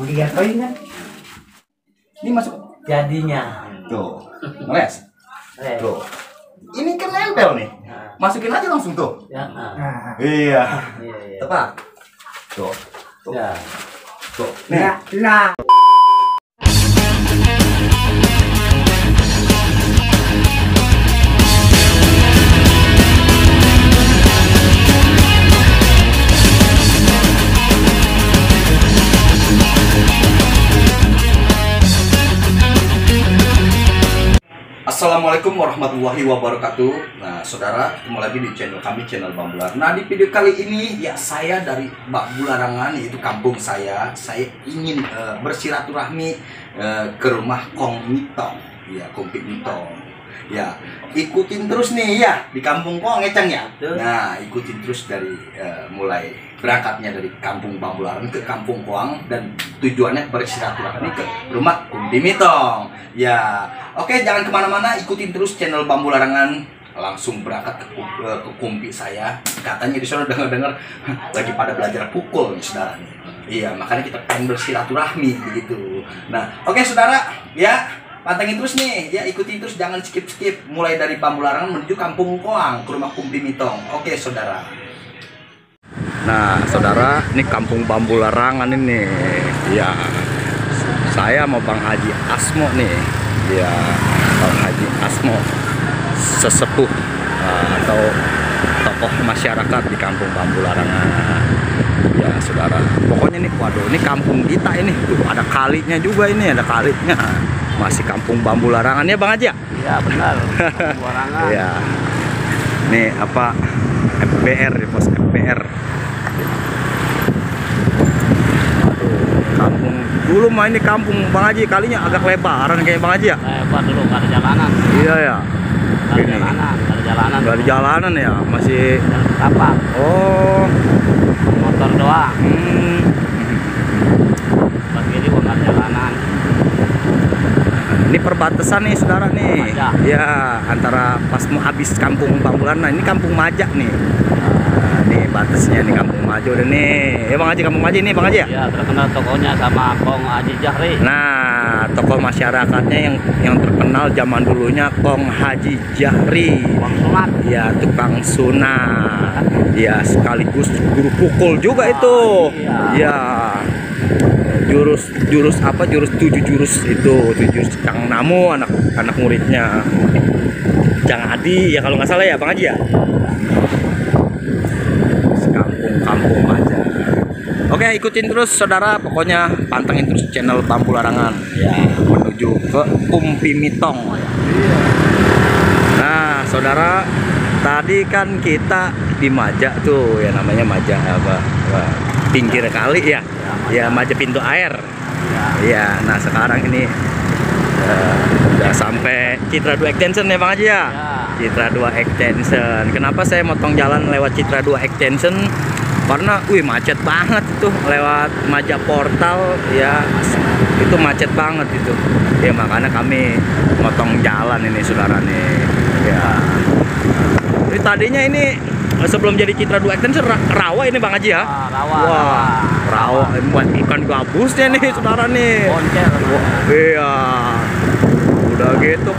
Lihat poin kan? Ini masuk Jadinya. tuh, ngeles. Eh. Tuh, ini kan nempel nih. Masukin aja langsung tuh. Ya. Iya. Iya, iya. Tepat. Tuh. Tuh. Ya. Tuh. Nih. Nah. Assalamualaikum warahmatullahi wabarakatuh. Nah, saudara, ketemu lagi di channel kami, channel Bang Bular. Nah, di video kali ini ya saya dari Bak Bularangan, yaitu kampung saya. Saya ingin bersilaturahmi ke rumah Kong Mitong, ya Kong Mitong. Ya, ikutin terus nih ya di kampung Kong Ngeceng ya. Nah, ikutin terus dari mulai berangkatnya dari kampung Bang Bularangan ke kampung Kong, dan tujuannya bersilaturahmi ke rumah Kong Mitong. Ya, oke, jangan kemana-mana, ikutin terus channel Bang Bularangan. Langsung berangkat ke kumpi saya. Katanya di sana dengar lagi pada belajar pukul nih, saudara nih. Iya, makanya kita pengen bersilaturahmi begitu. Nah, oke saudara, ya pantengin terus nih, ya ikutin terus, jangan skip-skip. Mulai dari Bang Bularangan menuju kampung Koang ke rumah Kumpi Mitong. Oke saudara. Nah saudara, ini kampung Bang Bularangan ini. Ya, saya mau Bang Haji Asmo nih. Ya, Bang Haji Asmo, sesepuh atau tokoh masyarakat di kampung Bang Bularangan. Ya saudara, pokoknya nih, waduh, ini kampung kita ini. Tuh, ada kalinya juga ini, ada kalinya. Masih kampung Bang Bularangan ya Bang Haji ya? Iya benar. Bularangan. Ya. Nih apa, FPR, pos FPR. Kampung dulu mah ini kampung Bang Haji, kalinya agak lebaran kayak Bang Haji ya? Lebar dulu, nggak ada jalanan. Iya ya. Nggak ada jalanan, nggak ada jalanan. Nggak ada jalanan ya, masih. Apa? Oh. Motor doang. Pas gini gua nggak ada jalanan. Ini perbatasan nih saudara nih. Majak. Ya, antara pas mau habis kampung Bang Bularangan. Nah, ini kampung Majak nih. Nah, ini batasnya nih kampung Majak udah nih. Ya Bang Haji, kampung Majak ini Bang Haji ya? Iya, terkenal tokonya sama Kong Haji Jahri. Nah, tokoh masyarakatnya yang terkenal zaman dulunya Kong Haji Jahri. Bang Sunat. Ya, tukang sunat. Ya, sekaligus guru pukul juga itu. Iya. Ya. Jurus apa, jurus 7 jurus itu, 7 jurus Kang Namu, anak muridnya Jang Adi ya kalau nggak salah ya Bang Haji ya. Kampung aja. Oke, ikutin terus saudara, pokoknya pantengin terus channel Bang Bularangan ya, menuju ke Kumpi Mitong ya. Nah saudara, tadi kan kita di Majak tuh ya, namanya Majak apa, pinggir kali ya. Ya, Majak pintu air. Ya, nah sekarang ini udah sampai Citra 2 Extension ya Bang Haji ya. Citra 2 Extension. Kenapa saya motong jalan lewat Citra 2 Extension? Karena macet banget itu lewat Majak Portal ya, itu macet banget itu. Ya makanya kami motong jalan ini saudara nih. Ya. Ini tadinya ini sebelum jadi Citra 2 Extension rawa ini Bang Haji ya. Rawa. Wah, rawa buat ikan gabusnya nih saudara nih. Boncer. Iya. Udah gitu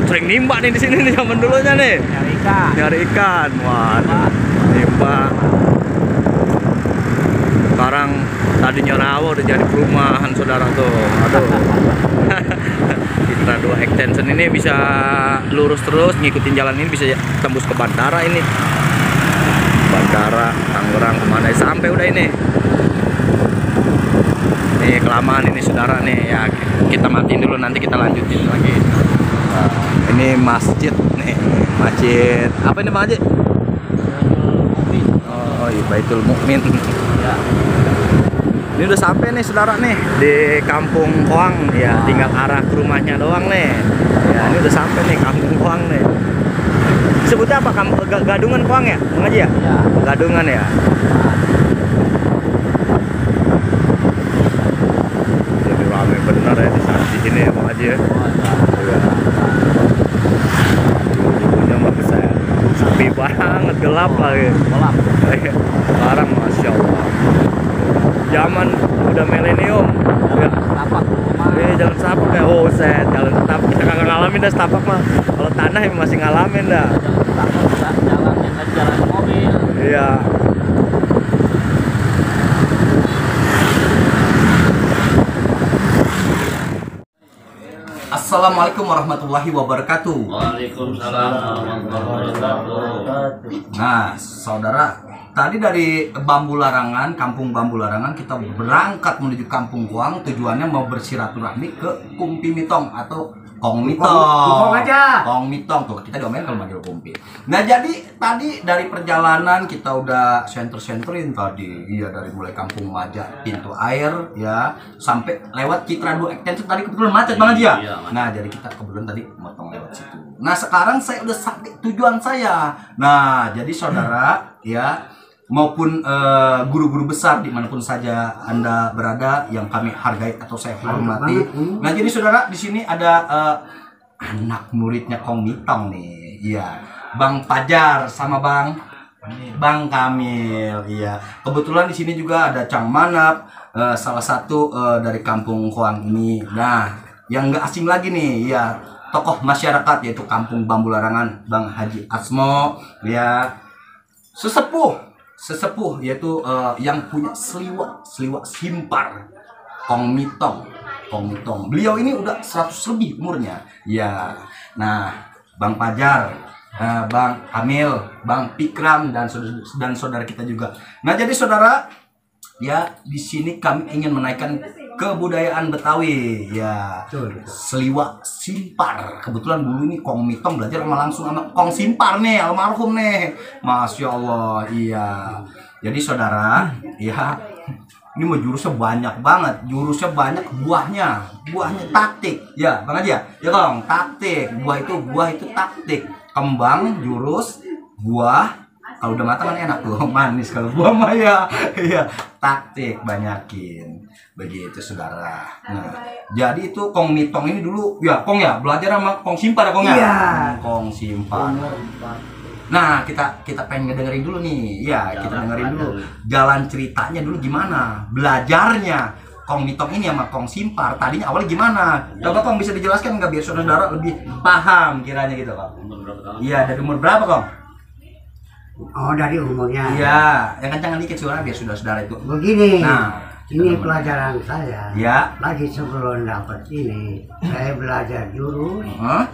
sering nimba nih di sini nih zaman dulunya nih. Nyari ikan. Nyari ikan. Waduh, nimba. Sekarang tadinya rawa udah jadi perumahan saudara tuh. Aduh. Citra 2 Extension ini bisa lurus terus, ngikutin jalan ini bisa tembus ke bandara ini. Bandara Tangerang kemana sampai udah ini. Nih kelamaan ini saudara nih ya, kita matiin dulu, nanti kita lanjutin lagi. Nah, ini masjid nih, masjid apa ini Bang Haji? Oh iya, Baitul Mukmin ya. Ini udah sampai nih saudara nih di kampung Koang ya, tinggal arah ke rumahnya doang nih ya. Ini udah sampai nih kampung Koang nih. Sebutnya apa? Gadungan Koang ya Bang Haji ya? Iya. Gadungan ya. Jadi rame bener ya di sini ya Bang Haji ya. Iya. Dulunya mah saya sepi banget, gelap lagi. Gelap. Sekarang Masya Allah, zaman udah milenium setapak rumah. jalan setapak ya. Oh, set. Jalan setapak kita kagak ngalamin dah setapak mah. Kalau tanah yang masih ngalamin dah. Jalan setapak kita jalannya kan jalan mobil. Iya. Assalamualaikum warahmatullahi wabarakatuh. Waalaikumsalam warahmatullahi wabarakatuh. Nah, saudara, tadi dari Bambu Larangan, kampung Bambu Larangan, kita berangkat menuju Kampung Kuang. Tujuannya mau bersilaturahmi ke Kumpi Mitong atau Kong Mitong. Kong aja. Kong Mitong tuh, kita diomelin kalau manggil Kumpi. Nah, jadi tadi dari perjalanan kita udah senter-senterin tadi. Iya, dari mulai Kampung Maja, Pintu Air ya, sampai lewat Citra 2 Extension tadi kebetulan macet banget ya. Iya, macet. Nah, jadi kita kebetulan tadi motong lewat situ. Nah, sekarang saya udah sampai tujuan saya. Nah, jadi saudara ya, maupun guru-guru besar dimanapun saja Anda berada yang kami hargai atau saya hormati. Nah, jadi saudara, di sini ada anak muridnya Kong Mitong nih. Iya, Bang Pajar sama Bang Kamil. Iya, kebetulan di sini juga ada Cang Manap, salah satu dari Kampung Kuang ini. Nah, yang nggak asing lagi nih, ya tokoh masyarakat yaitu Kampung Bambu Larangan, Bang Haji Asmo, ya sesepuh yaitu yang punya seliwak simpar Kong Mitong. Beliau ini udah 100 lebih umurnya. Ya. Nah, Bang Pajar, Bang Kamil, Bang Pikram dan saudara kita juga. Nah, jadi saudara, ya di sini kami ingin menaikkan kebudayaan Betawi. Ya. Seliwak simpar. Kebetulan dulu ini Kong Mitong belajar langsung sama Kong Simpar nih, almarhum nih. Masya Allah, iya. Jadi saudara, ya ini mau jurusnya banyak banget, buahnya taktik, ya Bang Haji ya, Kong, taktik, buah itu taktik, kembang, jurus, buah, kalau udah matang kan enak tuh, manis kalau buah mah ya, iya, taktik banyakin, begitu saudara. Nah, jadi itu Kong Mitong ini dulu, ya Kong ya, belajar sama Kong Simpar ya Kong ya? Iya. Kong Simpar. Nah, kita pengen ngedengerin dulu nih. Ya, kita dengerin dulu jalan ceritanya dulu gimana. Belajarnya Kong Mitong ini sama Kong Simpar tadinya awalnya gimana? Coba Kong bisa dijelaskan nggak biar saudara lebih paham kiranya gitu, Kong. Umur berapa tahun? Iya, dari umur berapa, Kong? Oh, dari umurnya. Iya, yang kencang dikit suara biar saudara itu. Begini. Nah, ini pelajaran saya. ya. Lagi sebelum dapat ini, saya belajar jurus,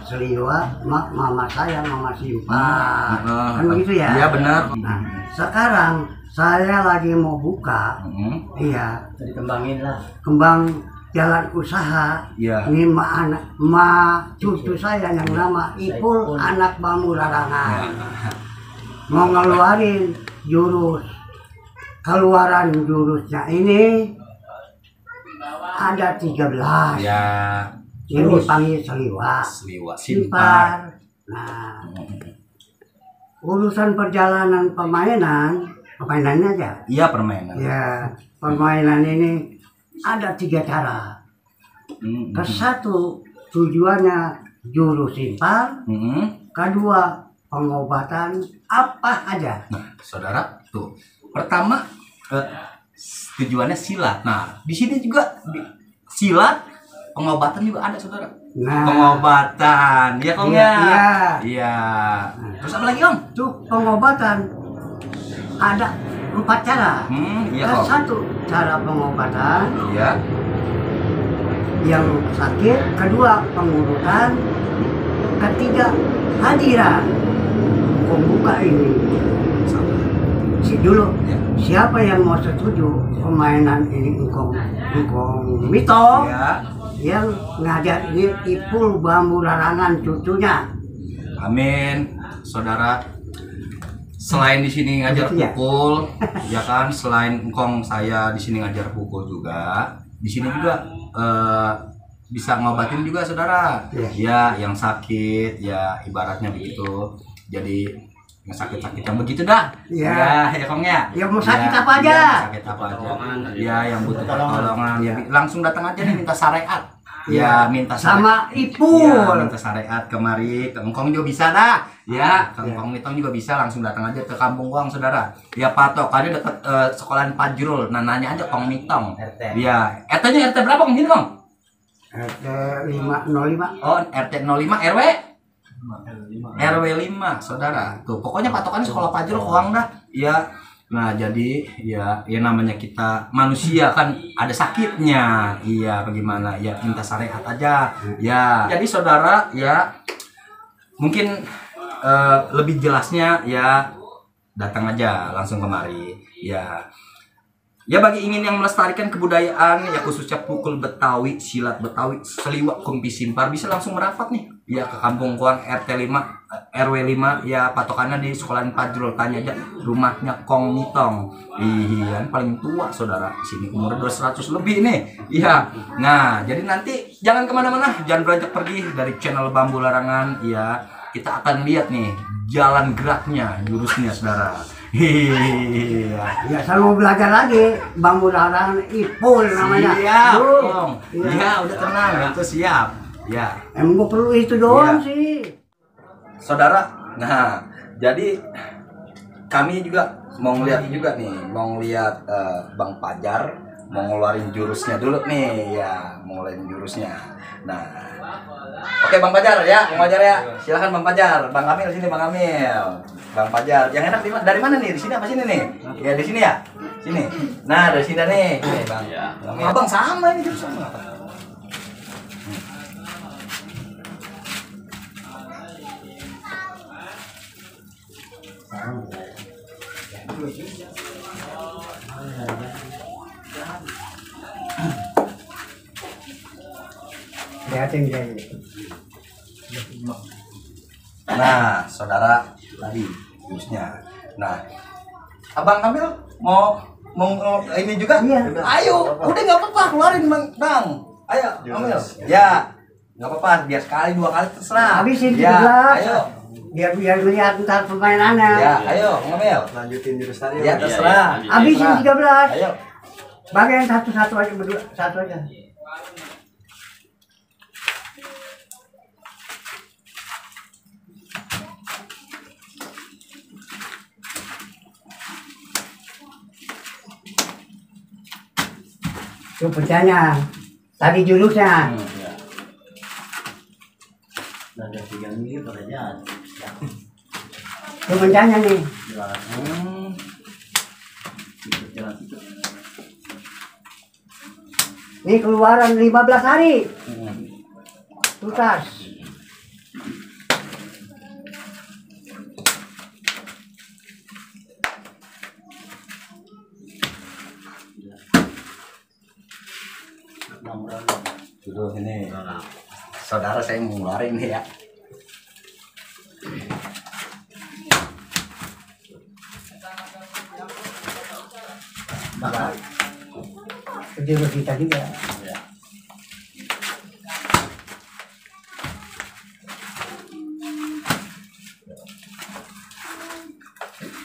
seliwak, mama saya, mama Simpar. Kan begitu ya? Iya, benar. Nah, sekarang saya lagi mau buka, iya, Dikembangin lah. kembang jalan usaha. Iya. Ini cucu saya yang nama Ipul, anak Bambu Larangan. Mau ngeluarin jurus. Keluaran jurusnya ini ada 13. Ya. Ini panggil seliwak, Seliwak simpar. Nah, urusan perjalanan permainannya aja. Iya, permainan. Ya, permainan ini ada 3 cara. Kesatu tujuannya jurus simpar, kedua pengobatan apa aja. Nah, saudara, tuh. Pertama, tujuannya silat. Nah, di sini juga silat, pengobatan juga ada, saudara. Nah, Pengobatan, ya Kong Iya, ya? iya. Iya. Terus apa lagi, Om? itu pengobatan ada 4 cara. Iya, Kong. Satu cara pengobatan Iya. yang sakit, kedua pengurutan, ketiga hadiran. Pembuka ini dulu, Ya. siapa yang mau setuju permainan ini Engkong Mitong Ya. yang ngajar ini Ipul Bambu Larangan cucunya. Amin, saudara. Selain di sini ngajar Iya. pukul, ya kan. Selain engkong saya di sini ngajar pukul juga. Di sini juga bisa ngobatin juga, saudara. Iya. Ya, yang sakit, ya ibaratnya begitu. Jadi yang sakit-sakit yang begitu dah. Iya. Ya Kong ya. Yang mau sakit Ya, apa aja? ya, sakit apa aja. Pertolongan aja. Ya, yang butuh pertolongan. Ya, langsung datang aja nih minta syariat. Ya, minta Sama Ya, Ipul. minta syariat kemari, ke Engkong juga bisa dah. Ya, ke Engkong Mitong juga bisa, langsung datang aja ke Kampung Kuang, saudara. Ya, patokannya deket sekolahan Pajrul. Nah, nanya aja Kong Mitong. RT. Ya, RT-nya RT berapa Kong? Gini, Kong? RT 505. Oh, RT 05 RW? RW 5, saudara. Tuh, pokoknya patokannya sekolah Pajero Koang dah. Iya. Nah, jadi ya namanya kita manusia kan ada sakitnya. Iya, bagaimana? Ya minta syariat aja. Ya. Jadi saudara, ya mungkin lebih jelasnya ya datang aja langsung kemari. Ya. Ya bagi ingin yang melestarikan kebudayaan ya khususnya pukul Betawi, silat Betawi, seliwak, kumpi simpar bisa langsung merapat nih ya ke Kampung Koang RT 5 RW 5 ya patokannya di sekolahan Pajero, tanya aja rumahnya Kong Nitong. Iya paling tua saudara di sini umur 200 lebih nih. Iya. Nah, jadi nanti jangan kemana-mana, jangan beranjak pergi dari channel Bambu Larangan ya. Kita akan lihat nih jalan geraknya, jurusnya saudara. Iya. Ya saya mau belajar lagi Bambu Larangan Ipul namanya. Siap, Tuh. Kong. Iya, udah tenang, itu siap. Ya. Emang gua perlu itu doang Iya. sih. Saudara, nah, jadi kami juga mau ngeliat juga nih, mau ngeliat Bang Pajar mau ngeluarin jurusnya dulu nih, ya, mau ngeluarin jurusnya. Nah, oke Bang Pajar ya, Bang Pajar ya, silakan Bang Pajar, Bang Kamil sini Bang Kamil, Bang Pajar, yang enak dari mana nih? Di sini apa sini nih? Ya di sini ya, sini. Nah dari sini nih, ini Bang. Abang sama ini jurusnya. Lihatin dia ini. Nah, saudara tadi jurusnya. Nah, Abang Kamil mau ini juga? Iya. Ayo, udah nggak apa-apa, keluarin Bang. Ayo, Kamil. Ya, nggak apa-apa, biar sekali dua kali terserah. Habisin Ya, 17. ayo. Biar lihat ntar permainannya. Ya, ayo, Kamil. Lanjutin jurus tadi. Ya, terserah. Habisin 13. Ayo. Bagian satu-satu aja berdua, satu aja. Itu pecahnya. Tadi jurusnya. Ada 3 minggu pada jalan. Itu pecahnya nih. Jalan itu. Ini keluaran 15 hari. Tuntas. Duduk ini. Saudara saya mau ngeluarin nih ya. Jurus kita juga.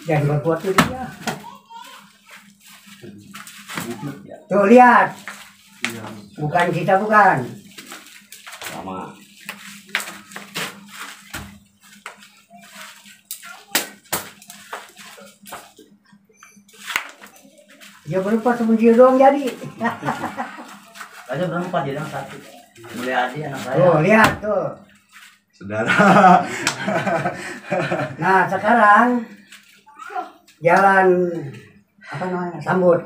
Jangan berbuat itu dia. Tuh lihat. Bukan kita bukan. Sama. Ya berempat sama dia doang jadi. Aja berempat jadi yang satu. Mulai Adi anak saya. Tuh lihat tuh. Saudara. Nah sekarang jalan apa namanya sambut.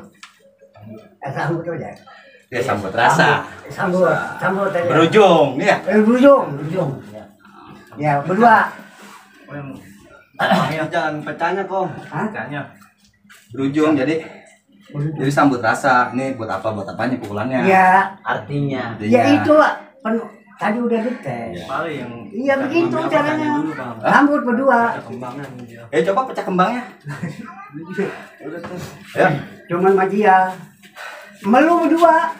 Sambut aja. Ya sambut rasa. Sambut aja. Berujung nih ya. Berujung. Ya berdua. Jangan pecahnya kong. Hah? Pecahnya. Berujung jadi sambut rasa. Ini buat apanya pukulannya? Ya, Artinya. ya itu tadi udah dites. Paling. Iya begitu caranya. Dulu, Bang. Sambut berdua. Kembangan dia. Coba pecah kembangnya. Udah tuh. Ya, Cuman Majia. Melu berdua.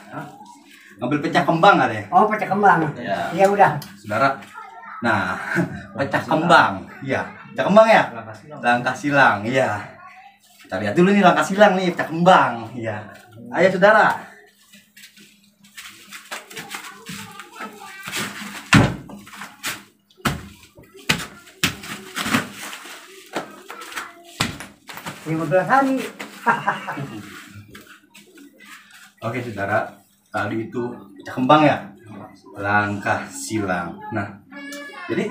ngambil pecah kembang ada ya, Oh pecah kembang. Ya. Iya udah. saudara. Nah, pecah kembang. Iya, pecah kembang ya. Langkah silang, iya. Kita lihat dulu nih langkah silang nih, pecah kembang. Iya. Ayo saudara. Lima 15 hari. Oke saudara, tadi itu pecah kembang ya. langkah silang. Nah, jadi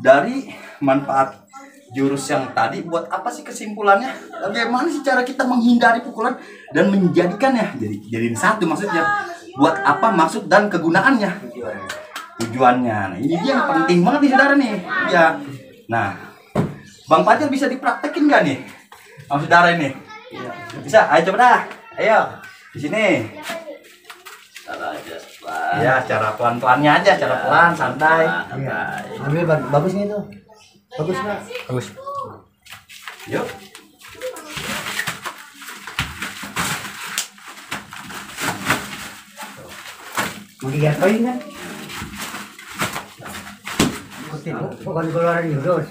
dari manfaat jurus yang tadi, buat apa sih kesimpulannya? Bagaimana sih cara kita menghindari pukulan dan menjadikannya jadi satu, maksudnya buat apa maksud dan kegunaannya, tujuannya. Nah, ini dia yang penting banget nih saudara nih ya. Nah, Bang Fajar bisa dipraktekin gak nih sama saudara ini? Bisa? Ayo coba dah, ayo di sini. Cara aja pelan. Ya, cara pelan-pelannya aja, cara pelan, santai. Ambil bagus nih tuh. Bagus nggak? Bagus. Yuk. Mau digatoin kan? Bukan keluaran jurus.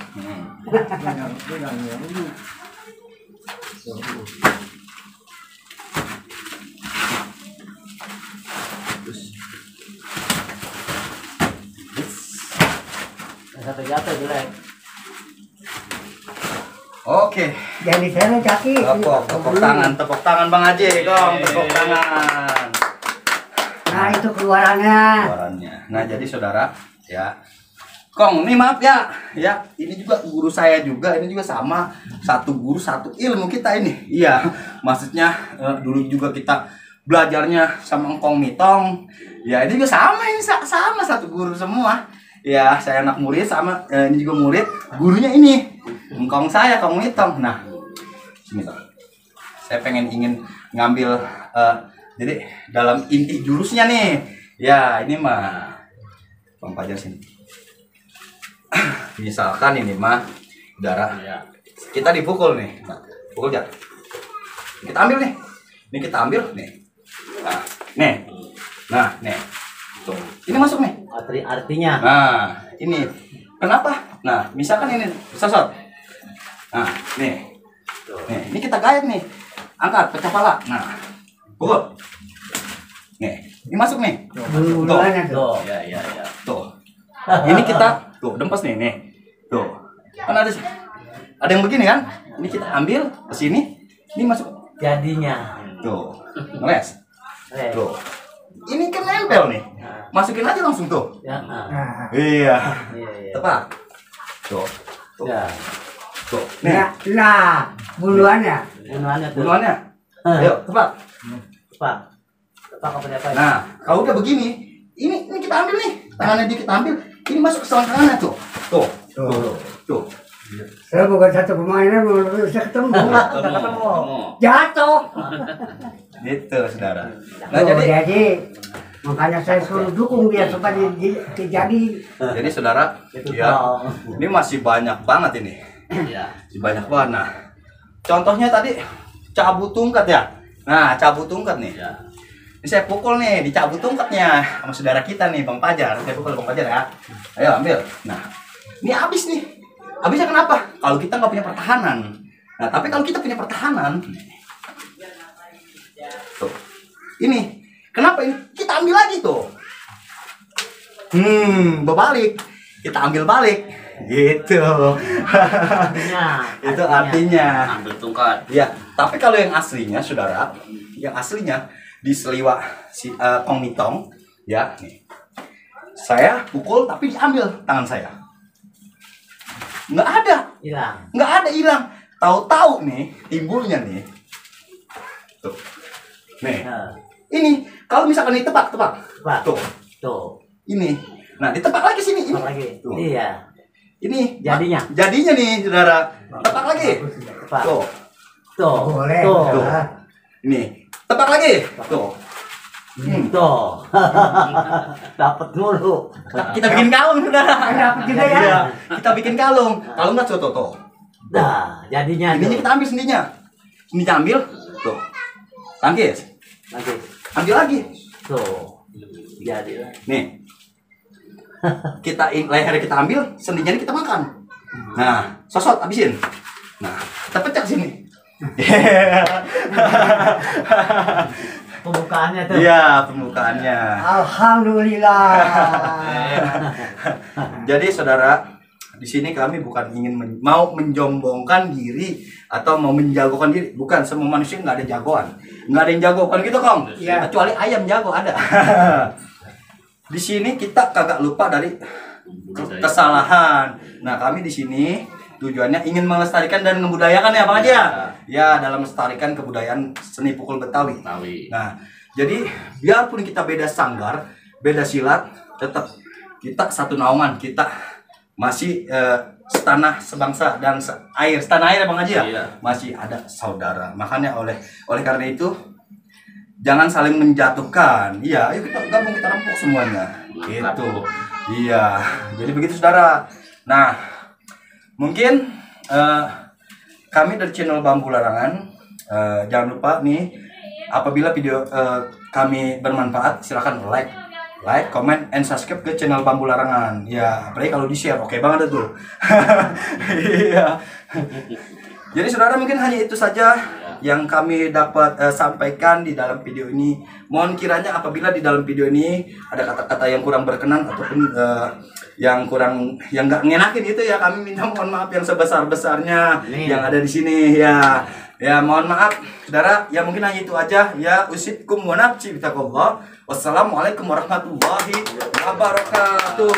Sampai jatuh jelek. Oke. Jangan diseret kaki. Tepuk tangan Bang Haji, Kong, tepuk tangan. Nah itu keluarannya. Keluarannya. Nah, jadi saudara, ya. Kong, ini maaf ya. Ya, ini juga guru saya juga, ini juga sama. Satu guru, satu ilmu kita ini. Iya, maksudnya dulu juga kita belajarnya sama Engkong Mitong. Ya, ini juga sama, ini sama satu guru semua. Ya, saya anak murid sama ini juga murid. Gurunya ini Engkong saya, Kong Mitong. Nah, sini Kong. Saya ingin ngambil jadi dalam inti jurusnya nih. Ya, ini mah Bang Fajar sini. Misalkan ini mah darah. Kita dipukul nih. Nah, pukul jatuh. Kita ambil nih. Ini kita ambil nih. Nah, nih. Nah, nih. Tuh. Ini masuk nih. Artinya. Nah, ini. Kenapa? Nah, misalkan ini sosot. Nah, nih. Nih, ini kita gayat nih. Angkat, pecah pala. Nah, pukul. Nih, ini masuk nih. Duluannya tuh. Tuh, ya. Tuh. Ini kita tuh dempes nih, nih. Tuh. Kan ada yang begini kan? Ini kita ambil ke sini. Ini masuk. Jadinya. Tuh. Ngeles. Tuh. Tuh. Ini kan nempel nih. Masukin aja langsung tuh. Ya. Nah, Iya. Iya. Tepat. Tuh. Tuh. Ya. Tuh. Nih. nah, buluannya. Bunuhannya tuh. Bunuhannya. Ayo, tepat. Tepat. Tepat apa? Nah, kalau udah begini, ini kita ambil nih. Tangannya dia kita ambil. Ini masuk ke selangkangannya tuh. Tuh. Tuh. Tuh. Saya bukan satu pemainnya, bisa ketemu. Jatuh. Gitu, saudara. Nah, Tuh, jadi jadi makanya saya suruh dukung dia supaya jadi. jadi saudara, ya, ini masih banyak banget ini. Ya. Masih banyak banget. Nah, contohnya tadi cabut tungkat ya. Nah, cabut tungkat nih. Ya. Ini saya pukul nih, dicabut tungkatnya sama saudara kita nih, Bang Fajar. Saya pukul Bang Fajar ya. Ayo ambil. Nah, ini habis nih. Habisnya kenapa? Kalau kita nggak punya pertahanan. Nah, tapi kalau kita punya pertahanan, tuh. Ini, kenapa ini? Kita ambil lagi tuh. Berbalik. Kita ambil balik. Gitu. Itu artinya. Ambil tungkat. Ya, tapi kalau yang aslinya, saudara, yang aslinya di Seliwa Kong Mitong, ya, nih. Saya pukul tapi diambil tangan saya. Nggak ada, Hilang. nggak ada hilang. Tahu-tahu nih timbulnya nih. Tuh, nih. Nah, Ini kalau misalkan ditebak, Tepat. tuh, Tuh. ini. Nah, ditebak lagi sini. Ini. Tepat lagi. Tuh. Iya. Ini Jadinya. Jadinya nih, saudara. Tebak lagi. Tepat. Tuh, Tuh. Boleh. Tuh. tuh. Ini. Tebak lagi. Tuh. Tuh. Dapat mulu. Kita bikin kalung, saudara. Dapat juga ya. Iya, kita bikin kalung. Kalung nggak tuh. Nah, jadinya Ininya tuh. kita ambil sendinya. Ini kita ambil. Tuh. Tangkis. Nanti. Ambil lagi. Tuh. Jadi lah. Nih. Lehernya kita ambil, sendinya ini kita makan. Nah, sosot habisin. Nah, kita pecah sini. Pembukaannya tuh. Iya, pembukaannya. Alhamdulillah. Jadi saudara, di sini kami bukan ingin mau menjombongkan diri atau mau menjagokan diri. Bukan, semua manusia nggak ada jagoan. Nggak ada yang jago, kan gitu Kong? Iya. Kecuali ayam jago ada. di sini kita kagak lupa dari kesalahan. Nah, kami di sini tujuannya ingin melestarikan dan membudayakan ya Bang Haji ya. Ya, dalam melestarikan kebudayaan seni pukul Betawi. Nah, jadi biarpun kita beda sanggar, beda silat, tetap kita satu naungan, kita masih setanah sebangsa dan setanah air ya Bang Haji ya. Iya. Masih ada saudara. Makanya oleh karena itu jangan saling menjatuhkan. Iya, ayo kita gabung, kita rempuk semuanya. Gitu. Iya. Jadi begitu saudara. Nah, mungkin kami dari channel Bambu Larangan jangan lupa nih, apabila video kami bermanfaat silakan like, comment, and subscribe ke channel Bambu Larangan. Ya, apalagi kalau di-share, oke banget itu. Iya. Jadi saudara, mungkin hanya itu saja yang kami dapat sampaikan di dalam video ini. Mohon kiranya apabila di dalam video ini ada kata-kata yang kurang berkenan ataupun yang nggak ngenakin itu ya, kami minta mohon maaf yang sebesar-besarnya yang ada di sini ya. Ya, mohon maaf saudara. Ya, mungkin hanya itu aja ya. Usibkum wa nafsi bitaqullah. Wassalamualaikum warahmatullahi wabarakatuh.